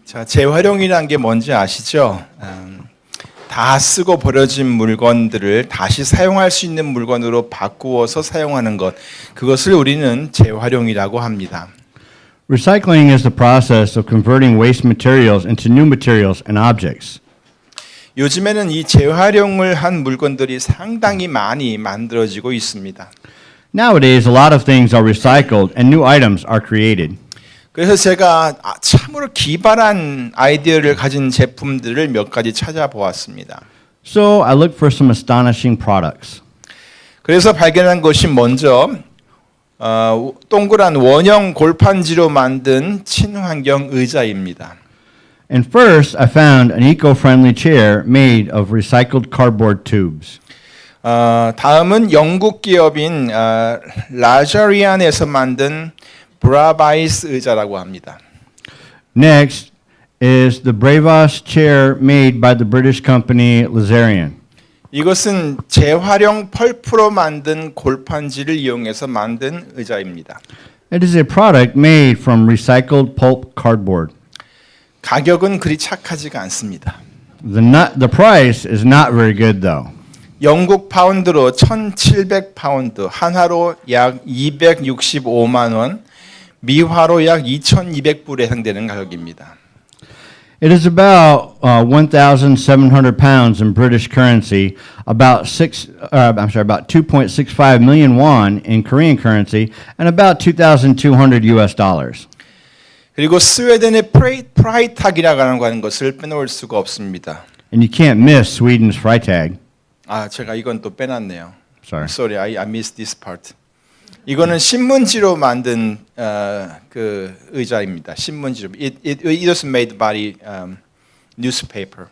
자, 재활용이란 게 뭔지 아시죠? 다 쓰고 버려진 물건들을 다시 사용할 수 있는 물건으로 바꾸어서 사용하는 것, 그것을 우리는 재활용이라고 합니다. Recycling is the process of converting waste materials into new materials and objects. 요즘에는 이 재활용을 한 물건들이 상당히 많이 만들어지고 있습니다. Nowadays, a lot of things are recycled and new items are created. 그래서 제가 참으로 기발한 아이디어를 가진 제품들을 몇 가지 찾아보았습니다. So I looked for some astonishing products. 그래서 발견한 것이 먼저 동그란 원형 골판지로 만든 친환경 의자입니다. And first, I found an eco-friendly chair made of recycled cardboard tubes. 다음은 영국 기업인 라자리안에서 만든 브라바이스 의자라고 합니다. Next is the Bravos chair made by the British company Lazarian. 이것은 재활용 펄프로 만든 골판지를 이용해서 만든 의자입니다. It is a product made from recycled pulp cardboard. 가격은 그리 착하지가 않습니다. The price is not very good though. 영국 파운드로 1,700파운드, 한화로 약 265만 원, 미화로 약 2,200불에 해당되는 가격입니다. It is about 1,700 pounds in British currency, about 2.65 million won in Korean currency, and about 2,200 US dollars. 그리고 스웨덴의 프라이탁이라고 하는 것을 빼놓을 수가 없습니다. And you can't miss Sweden's Freitag. 제가 이건 또 빼놨네요. Sorry. Sorry, I missed this part. 이거는 신문지로 만든 그 의자입니다. 신문지로. It was made by newspaper.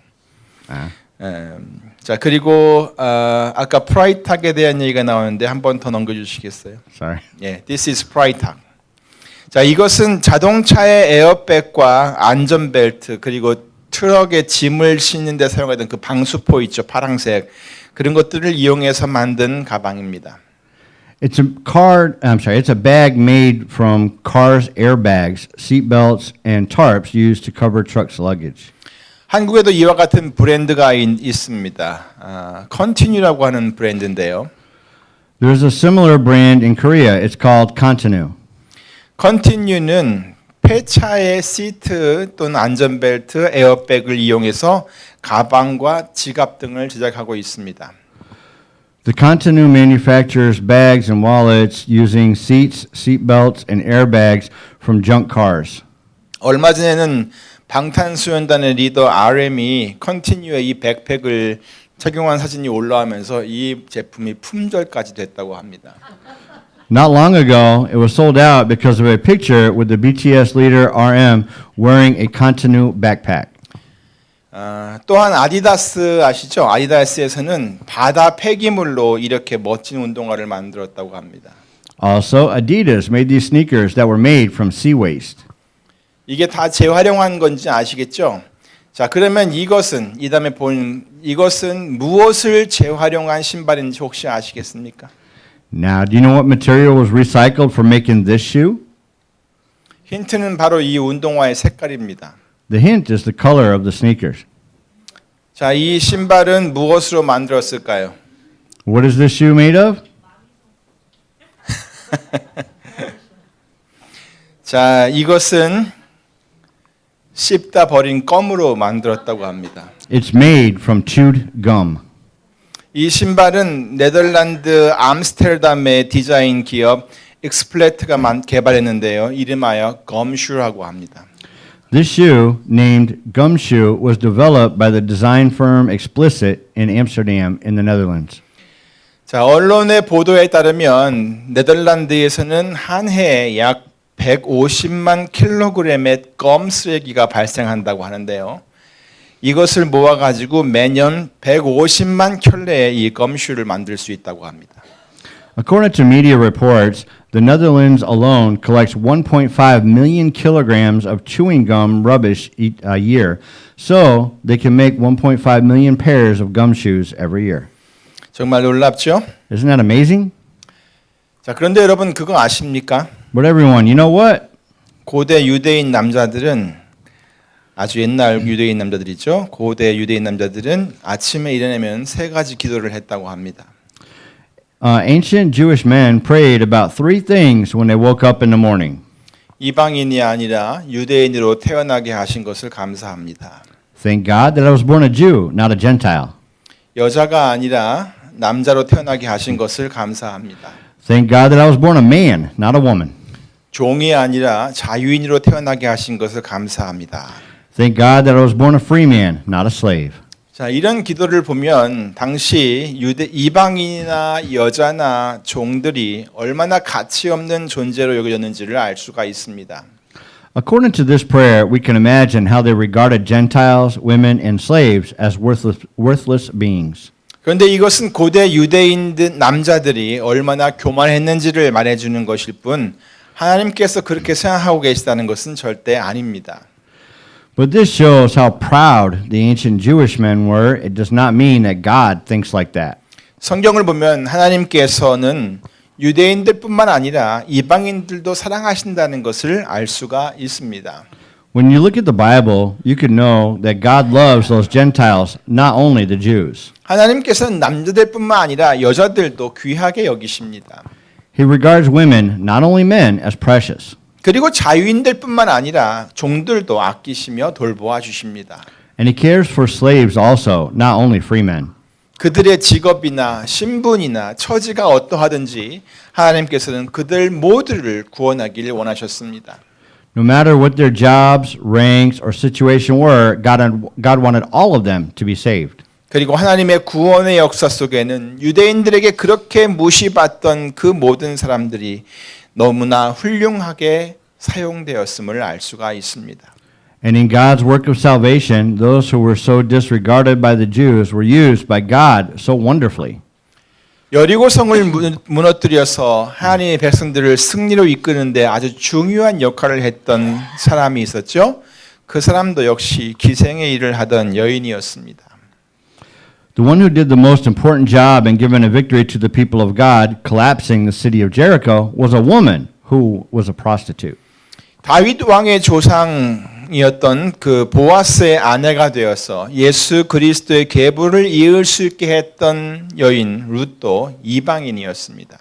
자, 그리고 아까 프라이탁에 대한 얘기가 나오는데 한 번 더 넘겨주시겠어요? Sorry. 예, this is 프라이탁. 자, 이것은 자동차의 에어백과 안전벨트 그리고 트럭에 짐을 싣는 데 사용하던 그 방수포 있죠, 파랑색. 그런 것들을 이용해서 만든 가방입니다. It's a bag made from cars' airbags, seat belts, and tarps used to cover trucks' luggage. 한국에도 이와 같은 브랜드가 있습니다. 컨티뉴라고 하는 브랜드인데요. There's a similar brand in Korea. It's called Continue. 컨티뉴는 폐차의 시트 또는 안전벨트, 에어백을 이용해서 가방과 지갑 등을 제작하고 있습니다. The Continue manufactures bags and wallets using seats, seat belts, and airbags from junk cars. 얼마 전에는 방탄소년단의 리더 RM이 컨티뉴의 이 백팩을 착용한 사진이 올라오면서 이 제품이 품절까지 됐다고 합니다. Not long ago, it was sold out because of a picture with the BTS leader RM wearing a Continue backpack. 또한 아디다스 아시죠? 아디다스에서는 바다 폐기물로 이렇게 멋진 운동화를 만들었다고 합니다. Also, Adidas made these sneakers that were made from sea waste. 이게 다 재활용한 건지 아시겠죠? 자, 그러면 이것은 이 다음에 본 이것은 무엇을 재활용한 신발인지 혹시 아시겠습니까? Now, do you know what material was recycled for making this shoe? 힌트는 바로 이 운동화의 색깔입니다. The hint is the color of the sneakers. 자, 이 신발은 무엇으로 만들었을까요? What is this shoe made of? 자, 이것은 씹다 버린 껌으로 만들었다고 합니다. It's made from chewed gum. 이 신발은 네덜란드 암스테르담의 디자인 기업 익스플레트가 개발했는데요. 이름하여 검슈라고 합니다. This shoe, named Gumshoe, was developed by the design firm Explicit in Amsterdam in the Netherlands. 자, 언론의 보도에 따르면 네덜란드에서는 한 해에 약 150만 킬로그램의 껌 쓰레기가 발생한다고 하는데요. 이것을 모아가지고 매년 150만 켤레의 이 검슈를 만들 수 있다고 합니다. According to media reports, the Netherlands alone collects 1.5 million kilograms of chewing gum rubbish a year, so they can make 1.5 million pairs of gum shoes every year. 정말 놀랍죠? Isn't that amazing? 자, 그런데 여러분 그거 아십니까? But everyone, you know what? 고대 유대인 남자들은 아주 옛날 유대인 남자들이죠. 고대 유대인 남자들은 아침에 일어나면 세 가지 기도를 했다고 합니다. Ancient Jewish men prayed about three things when they woke up in the morning. 이방인이 아니라 유대인으로 태어나게 하신 것을 감사합니다. Thank God that I was born a Jew, not a Gentile. 여자가 아니라 남자로 태어나게 하신 것을 감사합니다. Thank God that I was born a man, not a woman. 종이 아니라 자유인으로 태어나게 하신 것을 감사합니다. Thank God that I was born a free man, not a slave. 자, 이런 기도를 보면 당시 이방인이나 여자나 종들이 얼마나 가치 없는 존재로 여겨졌는지를 알 수가 있습니다. According to this prayer, we can imagine how they regarded Gentiles, women, and slaves as worthless beings. 그런데 이것은 고대 유대인 남자들이 얼마나 교만했는지를 말해주는 것일 뿐 하나님께서 그렇게 생각하고 계시다는 것은 절대 아닙니다. But this shows how proud the ancient Jewish men were. It does not mean that God thinks like that. 성경을 보면 하나님께서는 유대인들뿐만 아니라 이방인들도 사랑하신다는 것을 알 수가 있습니다. When you look at the Bible, you can know that God loves those Gentiles, not only the Jews. 하나님께서는 남자들뿐만 아니라 여자들도 귀하게 여기십니다. He regards women, not only men, as precious. 그리고 자유인들뿐만 아니라 종들도 아끼시며 돌보아 주십니다. And he cares for slaves also, not only free men. 그들의 직업이나 신분이나 처지가 어떠하든지 하나님께서는 그들 모두를 구원하기를 원하셨습니다. No matter what their jobs, ranks, or situation were, God wanted all of them to be saved. 그리고 하나님의 구원의 역사 속에는 유대인들에게 그렇게 무시받던 그 모든 사람들이 너무나 훌륭하게 사용되었음을 알 수가 있습니다. And in God's work of salvation, those who were so disregarded by the Jews were used by God so wonderfully. 여리고 성을 무너뜨려서 하나님의 백성들을 승리로 이끄는데 아주 중요한 역할을 했던 사람이 있었죠. 그 사람도 역시 기생의 일을 하던 여인이었습니다. The one who did the most important job in giving a victory to the people of God, collapsing the city of Jericho, was a woman who was a prostitute. 다윗 왕의 조상이었던 그 보아스의 아내가 되어서 예수 그리스도의 계보를 이을 수 있게 했던 여인 룻도 이방인이었습니다.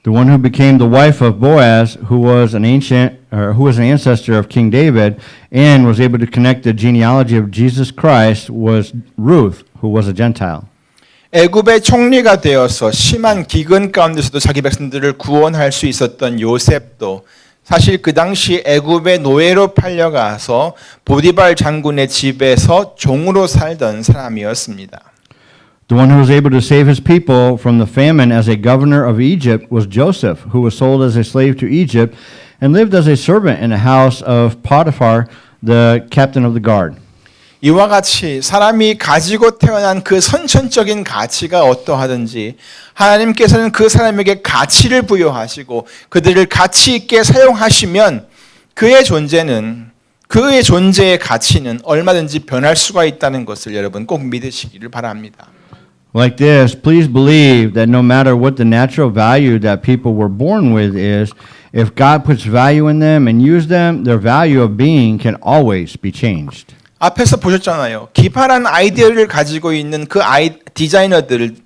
The one who became the wife of Boaz, who was an ancestor of King David, and was able to connect the genealogy of Jesus Christ, was Ruth, who was a Gentile. 애굽의 총리가 되어서 심한 기근 가운데서도 자기 백성들을 구원할 수 있었던 요셉도 사실 그 당시 애굽의 노예로 팔려가서 보디발 장군의 집에서 종으로 살던 사람이었습니다. The one who was able to save his people from the famine as a governor of Egypt was Joseph, who was sold as a slave to Egypt and lived as a servant in the house of Potiphar, the captain of the guard. 이와 같이 사람이 가지고 태어난 그 선천적인 가치가 어떠하든지 하나님께서는 그 사람에게 가치를 부여하시고 그들을 가치 있게 사용하시면 그의 존재의 가치는 얼마든지 변할 수가 있다는 것을 여러분 꼭 믿으시기를 바랍니다. Like this, please believe that no matter what the natural value that people were born with is, if God puts value in them and use them, their value of being can always be changed. 앞에서 보셨잖아요. 기발한 아이디어를 가지고 있는 그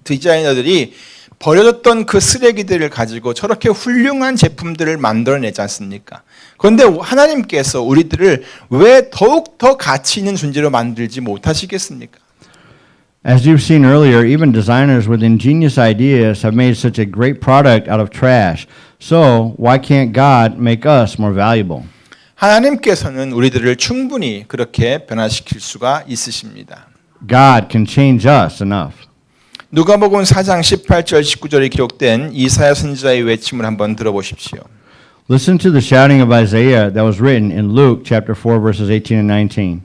디자이너들이 버려졌던 그 쓰레기들을 가지고 저렇게 훌륭한 제품들을 만들어내지 않습니까? 그런데 하나님께서 우리들을 왜 더욱 더 가치 있는 존재로 만들지 못하시겠습니까? As you've seen earlier, even designers with ingenious ideas have made such a great product out of trash. So, why can't God make us more valuable? 하나님께서는 우리들을 충분히 그렇게 변화시킬 수가 있으십니다. God can change us enough. 누가복음 4장 18절 19절에 기록된 이사야 선지자의 외침을 한번 들어보십시오. Listen to the shouting of Isaiah that was written in Luke chapter 4 verses 18 and 19.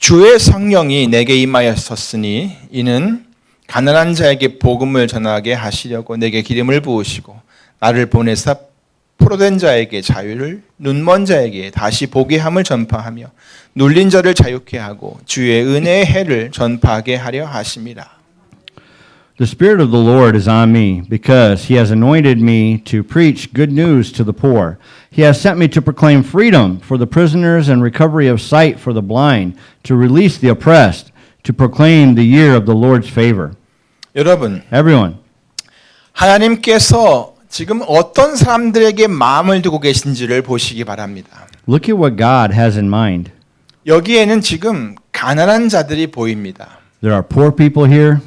주의 성령이 내게 임하였었으니 이는 가난한 자에게 복음을 전하게 하시려고 내게 기름을 부으시고 나를 보내사 포로된 자에게 자유를 눈먼 자에게 다시 보게 함을 전파하며 눌린 자를 자유케 하고 주의 은혜의 해를 전파하게 하려 하심이라. The Spirit of the Lord is on me, because he has anointed me to preach good news to the poor. He has sent me to proclaim freedom for the prisoners and recovery of sight for the blind, to release the oppressed, to proclaim the year of the Lord's favor. 여러분, Everyone, 하나님께서 지금 어떤 사람들에게 마음을 두고 계신지를 보시기 바랍니다. look at what God has in mind. 여기에는 지금 가난한 자들이 보입니다. There are poor people here.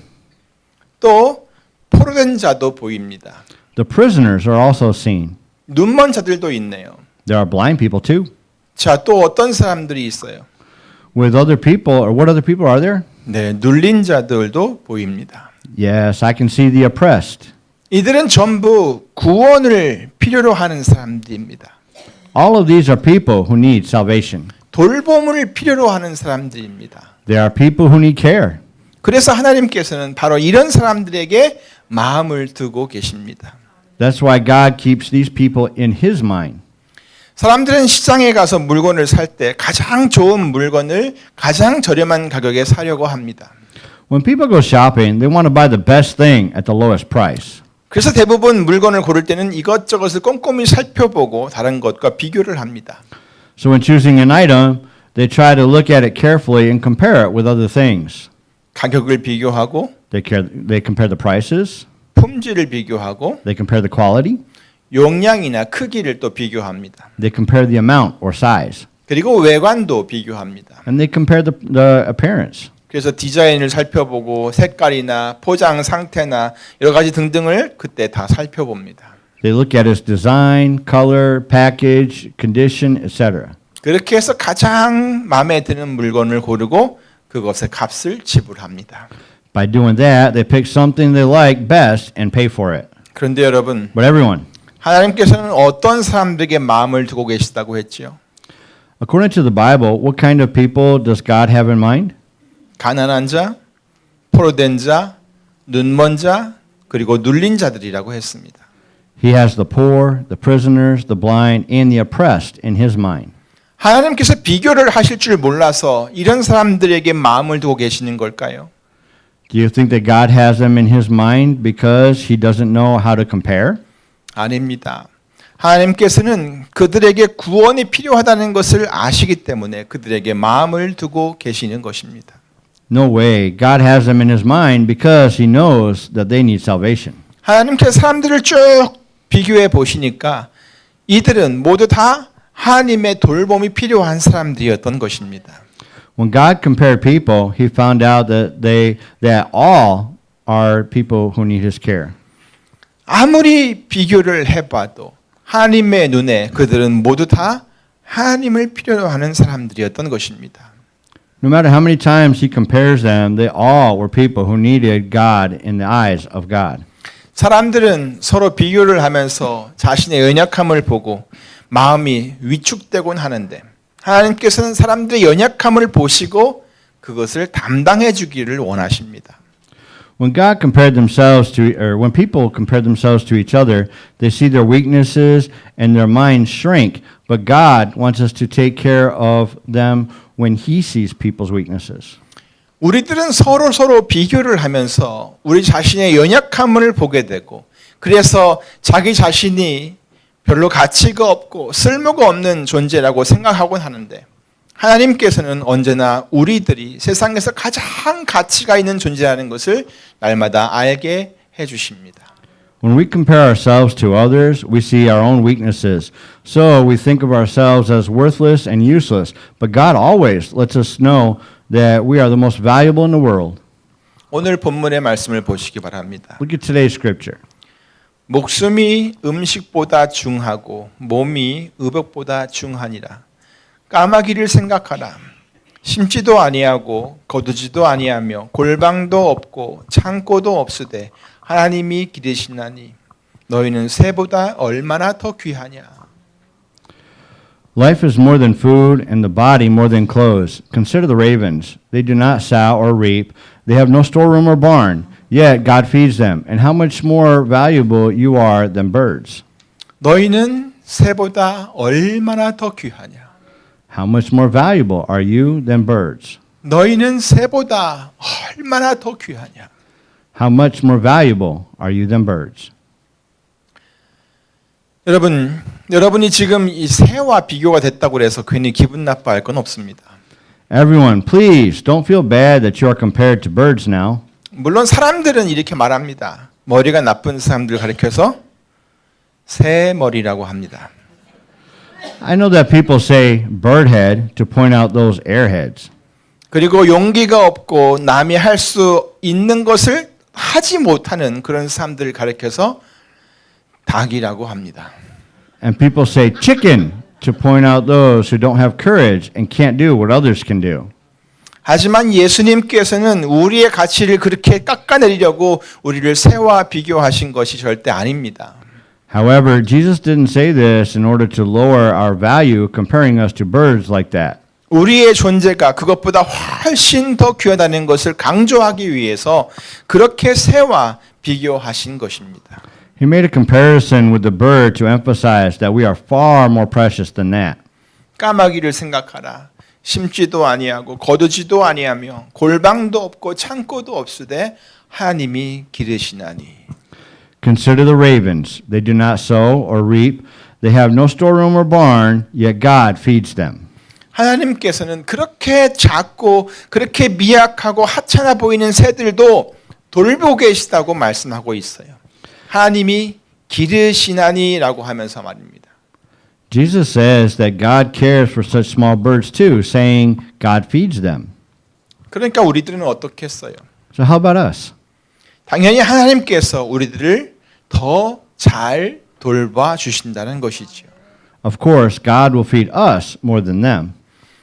또 포로된 자도 보입니다. The prisoners are also seen. 눈먼 자들도 있네요. There are blind people too. 자, 또 어떤 사람들이 있어요? With other people, or what other people are there? 네, 눌린 자들도 보입니다. Yes, I can see the oppressed. 이들은 전부 구원을 필요로 하는 사람들입니다. All of these are people who need salvation. 돌봄을 필요로 하는 사람들입니다. They are people who need care. 그래서 하나님께서는 바로 이런 사람들에게 마음을 두고 계십니다. That's why God keeps these people in his mind. 사람들은 시장에 가서 물건을 살 때 가장 좋은 물건을 가장 저렴한 가격에 사려고 합니다. When people go shopping, they want to buy the best thing at the lowest price. 그래서 대부분 물건을 고를 때는 이것저것을 꼼꼼히 살펴보고 다른 것과 비교를 합니다. So when choosing an item, they try to look at it carefully and compare it with other things. 가격을 비교하고 They compare the prices, 품질을 비교하고 they compare the quality, 용량이나 크기를 또 비교합니다. they compare the amount or size, 그리고 외관도 비교합니다. and they compare the appearance. 그래서 디자인을 살펴보고 색깔이나 포장 상태나 여러 가지 등등을 그때 다 살펴봅니다. They look at its design, color, package, condition, etc. 그렇게 해서 가장 마음에 드는 물건을 고르고 그것의 값을 지불합니다. By doing that, they pick something they like best and pay for it. 그런데 여러분, But everyone, 하나님께서는 어떤 사람들에게 마음을 두고 계시다고 했지요? according to the Bible, what kind of people does God have in mind? 가난한 자, 포로된 자, 눈먼 자, 그리고 눌린 자들이라고 했습니다. He has the poor, the prisoners, the blind, and the oppressed in his mind. 하나님께서 비교를 하실 줄 몰라서 이런 사람들에게 마음을 두고 계시는 걸까요? Do you think that God has them in his mind because he doesn't know how to compare? 아닙니다. 하나님께서는 그들에게 구원이 필요하다는 것을 아시기 때문에 그들에게 마음을 두고 계시는 것입니다. No way. God has them in his mind because he knows that they need salvation. 하나님께서 사람들을 쭉 비교해 보시니까 이들은 모두 다 하나님의 돌봄이 필요한 사람들이었던 것입니다. When God compared people, he found out that all are people who need his care. 아무리 비교를 해봐도 하나님의 눈에 그들은 모두 다 하나님을 필요로 하는 사람들이었던 것입니다. No matter how many times he compares them, they all were people who needed God in the eyes of God. 사람들은 서로 비교를 하면서 자신의 연약함을 보고 마음이 위축되곤 하는데 하나님께서는 사람들의 연약함을 보시고 그것을 담당해 주기를 원하십니다. When God compared themselves to, or when people compared themselves to each other, they see their weaknesses and their minds shrink. But God wants us to take care of them when He sees people's weaknesses. 우리들은 서로 비교를 하면서 우리 자신의 연약함을 보게 되고 그래서 자기 자신이 별로 가치가 없고 쓸모가 없는 존재라고 생각하곤 하는데 하나님께서는 언제나 우리들이 세상에서 가장 가치가 있는 존재라는 것을 날마다 알게 해주십니다. When we compare ourselves to others, we see our own weaknesses. So we think of ourselves as worthless and useless. But God always lets us know that we are the most valuable in the world. 오늘 본문의 말씀을 보시기 바랍니다. Look at today's scripture. 목숨이 음식보다 중하고 몸이 의복보다 중하니라. 까마귀를 생각하라. 심지도 아니하고 거두지도 아니하며 골방도 없고 창고도 없으되 하나님이 기르시나니 너희는 새보다 얼마나 더 귀하냐. Life is more than food, and the body more than clothes. Consider the ravens. They do not sow or reap. They have no storeroom or barn. Yet God feeds them. And how much more valuable you are than birds. 너희는 새보다 얼마나 더 귀하냐. How much more valuable are you than birds? 너희는 새보다 얼마나 더 귀하냐. how much more valuable are you than birds? 여러분이 지금 이 새와 비교가 됐다고 해서 괜히 기분 나빠할 건 없습니다. Everyone, please don't feel bad that you are compared to birds now. 물론 사람들은 이렇게 말합니다. 머리가 나쁜 사람들 가리켜서 새 머리라고 합니다. I know that people say bird head to point out those airheads. 그리고 용기가 없고 남이 할 수 있는 것을 하지 못하는 그런 사람들을 가리켜서 닭이라고 합니다. And people say chicken to point out those who don't have courage and can't do what others can do. 하지만 예수님께서는 우리의 가치를 그렇게 깎아내리려고 우리를 새와 비교하신 것이 절대 아닙니다. However, Jesus didn't say this in order to lower our value comparing us to birds like that. 우리의 존재가 그것보다 훨씬 더 귀하다는 것을 강조하기 위해서 그렇게 새와 비교하신 것입니다. He made a comparison with the bird to emphasize that we are far more precious than that. 까마귀를 생각하라. 심지도 아니하고 거두지도 아니하며 골방도 없고 창고도 없으되 하나님이 기르시나니. Consider the ravens. They do not sow or reap. They have no storeroom or barn, yet God feeds them. 하나님께서는 그렇게 작고 그렇게 미약하고 하찮아 보이는 새들도 돌보고 계시다고 말씀하고 있어요. 하나님이 기르시나니라고 하면서 말입니다. Jesus says that God cares for such small birds too, saying God feeds them. 그러니까 우리들은 어떻게 했어요? So how about us? 당연히 하나님께서 우리들을 더 잘 돌봐 주신다는 것이지요. Of course, God will feed us more than them.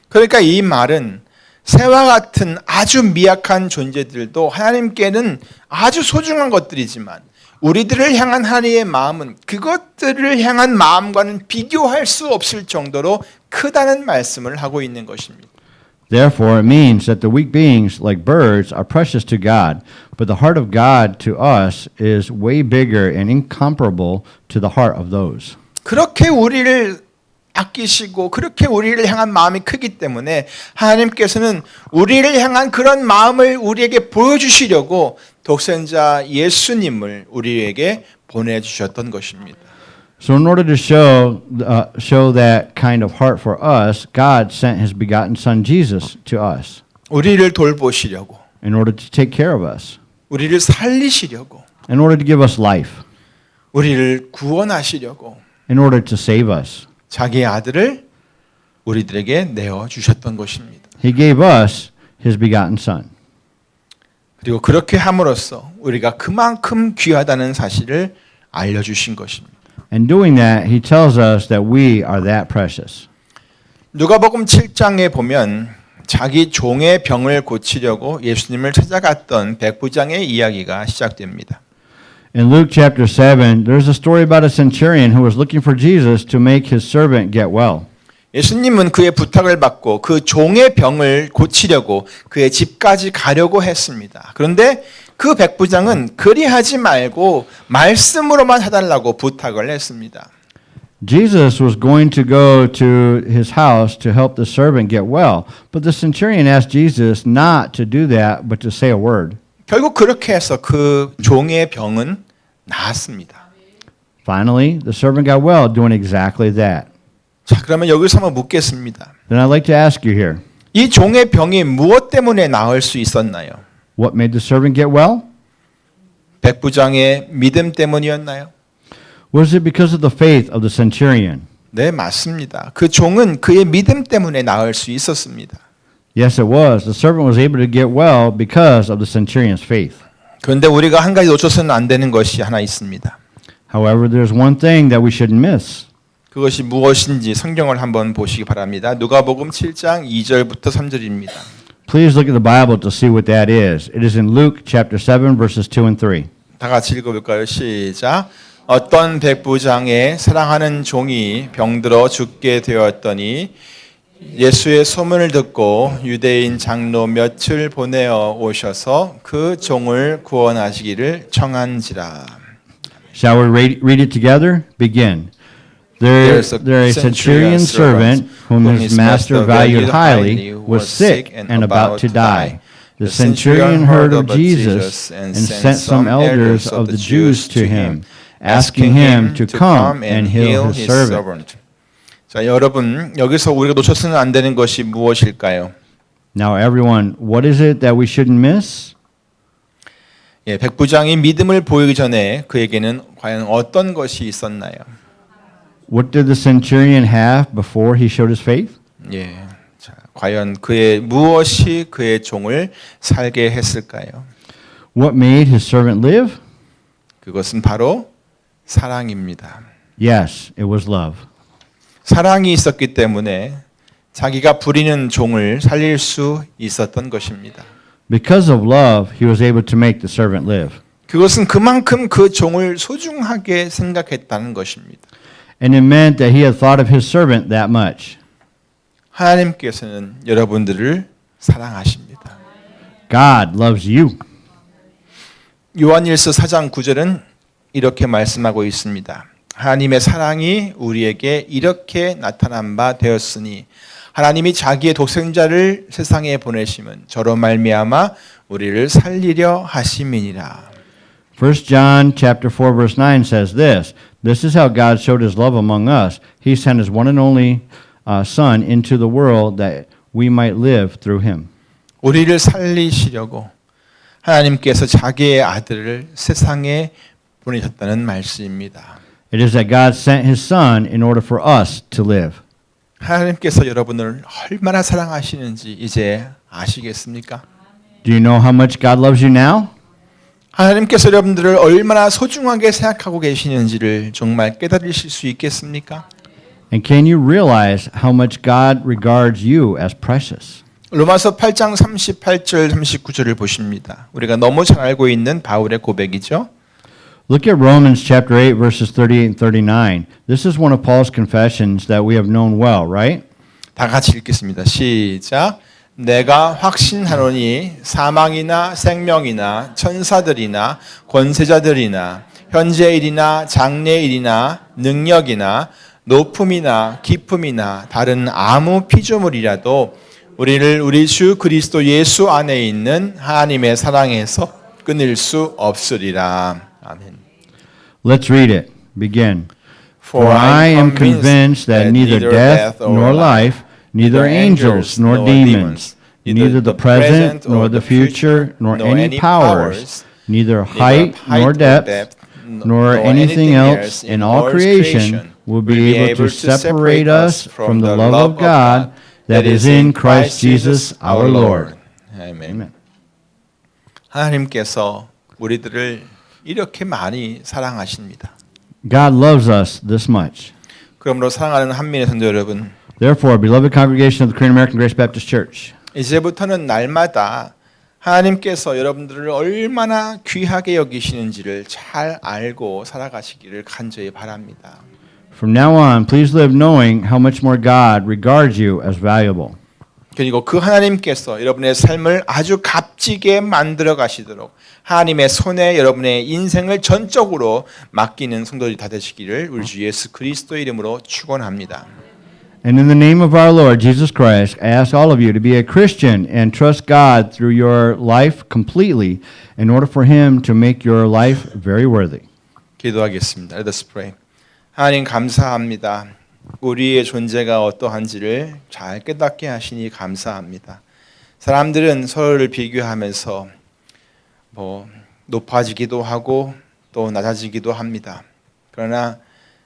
그러니까 이 말은 새와 같은 아주 미약한 존재들도 하나님께는 아주 소중한 것들이지만 우리들을 향한 하나님의 마음은 그것들을 향한 마음과는 비교할 수 없을 정도로 크다는 말씀을 하고 있는 것입니다. Therefore, it means that the weak beings, like birds, are precious to God, but the heart of God to us is way bigger and incomparable to the heart of those. 그렇게 우리를 아끼시고 그렇게 우리를 향한 마음이 크기 때문에 하나님께서는 우리를 향한 그런 마음을 우리에게 보여주시려고 독생자 예수님을 우리에게 보내주셨던 것입니다. So in order to show that kind of heart for us, God sent his begotten son Jesus to us 우리를 돌보시려고, in order to take care of us, 우리를 살리시려고, in order to give us life, 우리를 구원하시려고 in order to save us. 자기의 아들을 우리들에게 내어주셨던 것입니다. He gave us his begotten son. 그리고 그렇게 함으로써 우리가 그만큼 귀하다는 사실을 알려주신 것입니다. And doing that, he tells us that we are that precious. 누가복음 7장에 보면 자기 종의 병을 고치려고 예수님을 찾아갔던 백부장의 이야기가 시작됩니다. In Luke chapter 7, there's a story about a centurion who was looking for Jesus to make his servant get well. 예수님은 그의 부탁을 받고 그 종의 병을 고치려고 그의 집까지 가려고 했습니다. 그런데 그 백부장은 그리하지 말고 말씀으로만 해달라고 부탁을 했습니다. Jesus was going to go to his house to help the servant get well, but the centurion asked Jesus not to do that, but to say a word. 결국 그렇게 해서 그 종의 병은 나았습니다. Finally, the servant got well, doing exactly that. 자, 그러면 여기서 한번 묻겠습니다. Then I'd like to ask you here, 이 종의 병이 무엇 때문에 나을 수 있었나요? what made the servant get well? 백부장의 믿음 때문이었나요? Was it because of the faith of the centurion? 네, 맞습니다. 그 종은 그의 믿음 때문에 나을 수 있었습니다. Yes, it was. The servant was able to get well because of the centurion's faith. 그런데 우리가 한 가지 놓쳐서는 안 되는 것이 하나 있습니다. However, there's one thing that we shouldn't miss. 그것이 무엇인지 성경을 한번 보시기 바랍니다. 누가복음 7장 2절부터 3절입니다. Please look at the Bible to see what that is. It is in Luke chapter 7 verses 2 and 3. 다 같이 읽어볼까요? 시작. 어떤 백부장의 사랑하는 종이 병들어 죽게 되었더니 예수의 소문을 듣고 유대인 장로 몇을 보내어 오셔서 그 종을 구원하시기를 청한지라. Shall we read it together? Begin. There a centurion servant whom his master valued highly was sick and about to die. The centurion heard of Jesus and sent some elders of the Jews to him, asking him to come and heal his servant. 자, 여러분, 여기서 우리가 놓쳐서는 안 되는 것이 무엇일까요? Now, everyone, what is it that we shouldn't miss? 예, 백부장이 믿음을 보이기 전에 그에게는 과연 어떤 것이 있었나요? What did the centurion have before he showed his faith? 예, 자, 과연 그의 무엇이 그의 종을 살게 했을까요? What made his servant live? 그것은 바로 사랑입니다. Yes, it was love. 사랑이 있었기 때문에 자기가 부리는 종을 살릴 수 있었던 것입니다. Because of love, he was able to make the servant live. 그것은 그만큼 그 종을 소중하게 생각했다는 것입니다. And it meant that he had thought of his servant that much. 하나님께서는 여러분들을 사랑하십니다. God loves you. 요한일서 4장 9절은 이렇게 말씀하고 있습니다. 하나님의 사랑이 우리에게 이렇게 나타난 바 되었으니 하나님이 자기의 독생자를 세상에 보내심은 저로 말미암아 우리를 살리려 하심이니라. 1 John chapter 4 verse 9 says this, This is how God showed his love among us. He sent his one and only Son into the world that we might live through him. 우리를 살리시려고 하나님께서 자기의 아들을 세상에 보내셨다는 말씀입니다. It is that God sent his Son in order for us to live. 하나님께서 여러분을 얼마나 사랑하시는지 이제 아시겠습니까? Do you know how much God loves you now? 하나님께서 여러분들을 얼마나 소중하게 생각하고 계시는지를 정말 깨달으실 수 있겠습니까? And can you realize how much God regards you as precious? 로마서 8장 38절 39절을 보십니다. 우리가 너무 잘 알고 있는 바울의 고백이죠. Look at Romans chapter 8 verses 38 and 39. This is one of Paul's confessions that we have known well, right? 다 같이 읽겠습니다. 시작. 내가 확신하노니 사망이나 생명이나 천사들이나 권세자들이나 현재일이나 장래일이나 능력이나 높음이나 깊음이나 다른 아무 피조물이라도 우리를 우리 주 그리스도 예수 안에 있는 하나님의 사랑에서 끊을 수 없으리라. 아멘. Let's read it. Begin. For I am convinced that neither death nor life, neither angels nor demons, neither the present nor the future, nor any powers, neither height nor depth, nor anything else in all creation will be able to separate us from the love of God that is in Christ Jesus our Lord. 아멘. 하나님께서 우리들을 이렇게 많이 사랑하십니다. God loves us this much. 그러므로 사랑하는 한민의 성도 여러분, Therefore, beloved congregation of the Korean American Grace Baptist Church, 이제부터는 날마다 하나님께서 여러분들을 얼마나 귀하게 여기시는지를 잘 알고 살아가시기를 간절히 바랍니다. from now on, please live knowing how much more God regards you as valuable. 그리고 그 하나님께서 여러분의 삶을 아주 값지게 만들어 가시도록 하나님의 손에 여러분의 인생을 전적으로 맡기는 성도들이 다 되시기를 우리 주 예수 그리스도의 이름으로 축원합니다. And in the name of our Lord Jesus Christ, I ask all of you to be a Christian and trust God through your life completely in order for Him to make your life very worthy. 기도하겠습니다. Let us pray. 하나님 감사합니다. 우리의 존재가 어떠한지를 잘 깨닫게 하시니 감사합니다. 사람들은 서로를 비교하면서 높아지기도 하고 또 낮아지기도 합니다. 그러나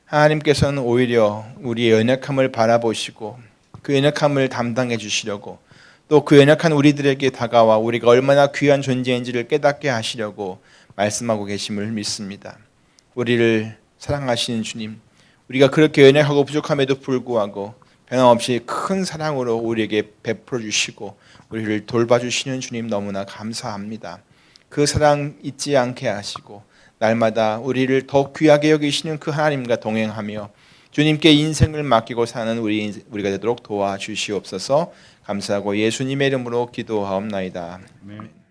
하나님께서는 오히려 우리의 연약함을 바라보시고 그 연약함을 담당해 주시려고 또 그 연약한 우리들에게 다가와 우리가 얼마나 귀한 존재인지를 깨닫게 하시려고 말씀하고 계심을 믿습니다. 우리를 사랑하시는 주님, 우리가 그렇게 연약하고 부족함에도 불구하고 변함없이 큰 사랑으로 우리에게 베풀어 주시고 우리를 돌봐주시는 주님 너무나 감사합니다. 그 사랑 잊지 않게 하시고 날마다 우리를 더 귀하게 여기시는 그 하나님과 동행하며 주님께 인생을 맡기고 사는 우리가 되도록 도와주시옵소서. 감사하고 예수님의 이름으로 기도하옵나이다. 아멘.